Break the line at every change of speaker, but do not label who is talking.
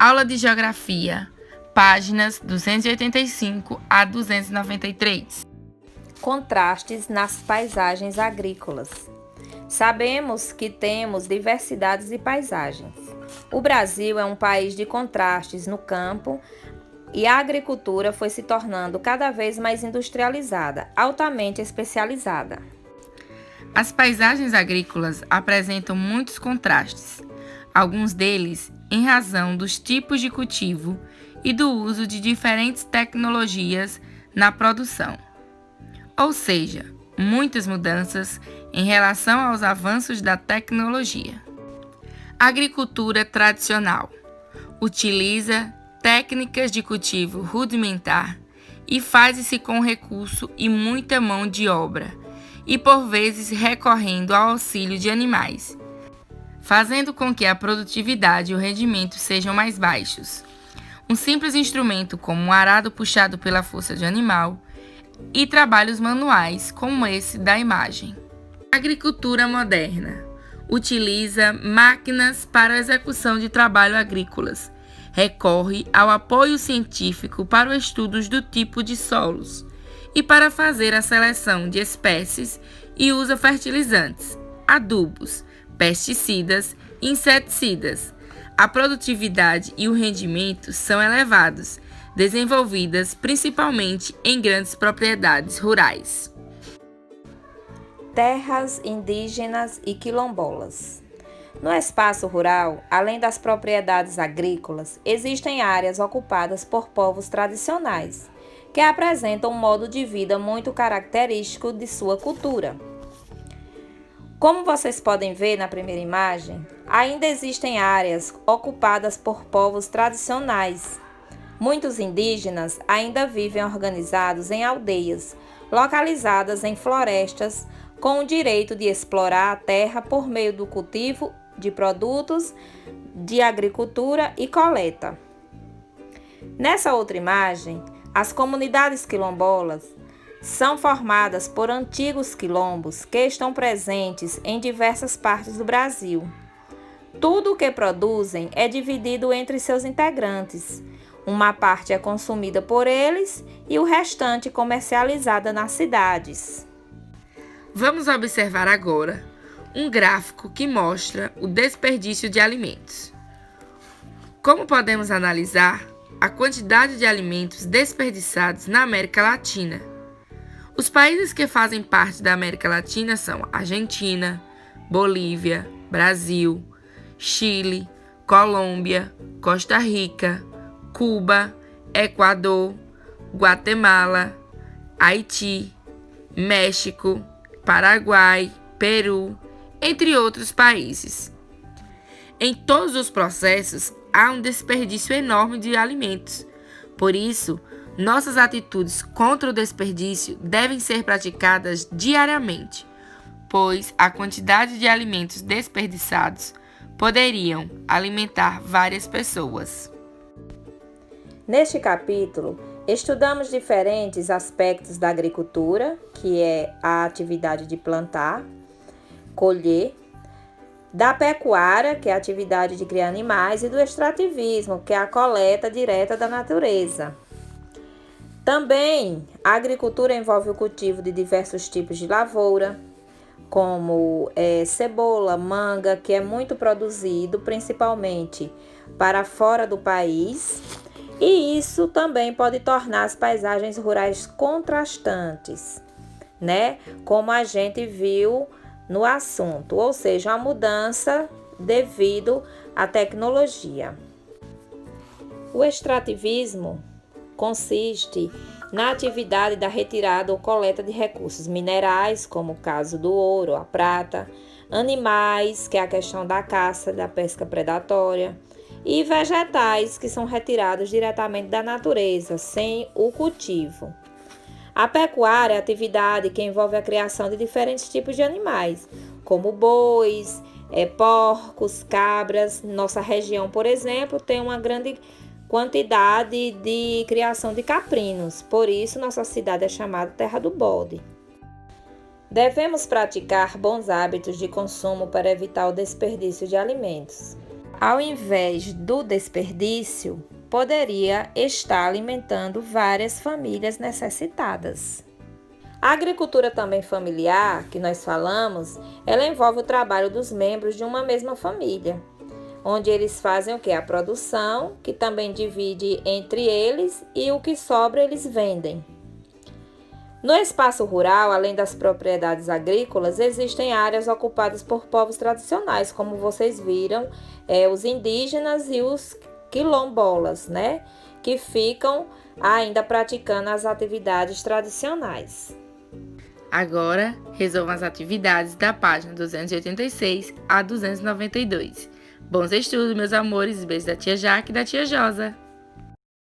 Aula de Geografia, páginas 285 a 293.
Contrastes nas paisagens agrícolas. Sabemos que temos diversidades de paisagens. O Brasil é um país de contrastes no campo e a agricultura foi se tornando cada vez mais industrializada, altamente especializada.
As paisagens agrícolas apresentam muitos contrastes, alguns deles em razão dos tipos de cultivo e do uso de diferentes tecnologias na produção. Ou seja, muitas mudanças em relação aos avanços da tecnologia. A agricultura tradicional utiliza técnicas de cultivo rudimentar e faz-se com recurso e muita mão de obra, e por vezes recorrendo ao auxílio de animais, fazendo com que a produtividade e o rendimento sejam mais baixos. Um simples instrumento como um arado puxado pela força de animal e trabalhos manuais como esse da imagem. A agricultura moderna utiliza máquinas para a execução de trabalhos agrícolas, recorre ao apoio científico para os estudos do tipo de solos e para fazer a seleção de espécies e usa fertilizantes, adubos, pesticidas e inseticidas. A produtividade e o rendimento são elevados, desenvolvidas principalmente em grandes propriedades rurais.
Terras indígenas e quilombolas. No espaço rural, além das propriedades agrícolas, existem áreas ocupadas por povos tradicionais, que apresentam um modo de vida muito característico de sua cultura. Como vocês podem ver na primeira imagem, ainda existem áreas ocupadas por povos tradicionais. Muitos indígenas ainda vivem organizados em aldeias, localizadas em florestas, com o direito de explorar a terra por meio do cultivo de produtos de agricultura e coleta. Nessa outra imagem, as comunidades quilombolas são formadas por antigos quilombos que estão presentes em diversas partes do Brasil. Tudo o que produzem é dividido entre seus integrantes. Uma parte é consumida por eles e o restante comercializada nas cidades.
Vamos observar agora um gráfico que mostra o desperdício de alimentos. Como podemos analisar a quantidade de alimentos desperdiçados na América Latina? Os países que fazem parte da América Latina são Argentina, Bolívia, Brasil, Chile, Colômbia, Costa Rica, Cuba, Equador, Guatemala, Haiti, México, Paraguai, Peru, entre outros países. Em todos os processos, há um desperdício enorme de alimentos. Por isso, nossas atitudes contra o desperdício devem ser praticadas diariamente, pois a quantidade de alimentos desperdiçados poderiam alimentar várias pessoas.
Neste capítulo, estudamos diferentes aspectos da agricultura, que é a atividade de plantar, colher, da pecuária, que é a atividade de criar animais, e do extrativismo, que é a coleta direta da natureza. Também, a agricultura envolve o cultivo de diversos tipos de lavoura, como cebola, manga, que é muito produzido, principalmente para fora do país, e isso também pode tornar as paisagens rurais contrastantes, né? Como a gente viu no assunto, ou seja, a mudança devido à tecnologia. O extrativismo consiste na atividade da retirada ou coleta de recursos minerais, como o caso do ouro, a prata, animais, que é a questão da caça, da pesca predatória, e vegetais, que são retirados diretamente da natureza, sem o cultivo. A pecuária é a atividade que envolve a criação de diferentes tipos de animais, como bois, porcos, cabras. Nossa região, por exemplo, tem uma grande quantidade de criação de caprinos, por isso nossa cidade é chamada Terra do Bode. Devemos praticar bons hábitos de consumo para evitar o desperdício de alimentos. ao invés do desperdício, poderia estar alimentando várias famílias necessitadas. A agricultura também familiar, que nós falamos, ela envolve o trabalho dos membros de uma mesma família, onde eles fazem o quê? A produção, que também divide entre eles, e o que sobra eles vendem. No espaço rural, além das propriedades agrícolas, existem áreas ocupadas por povos tradicionais, como vocês viram, os indígenas e os quilombolas, né? Que ficam ainda praticando as atividades tradicionais.
Agora, resolvam as atividades da página 286 a 292. Bons estudos, meus amores. Beijos da tia Jaque e da tia Josa.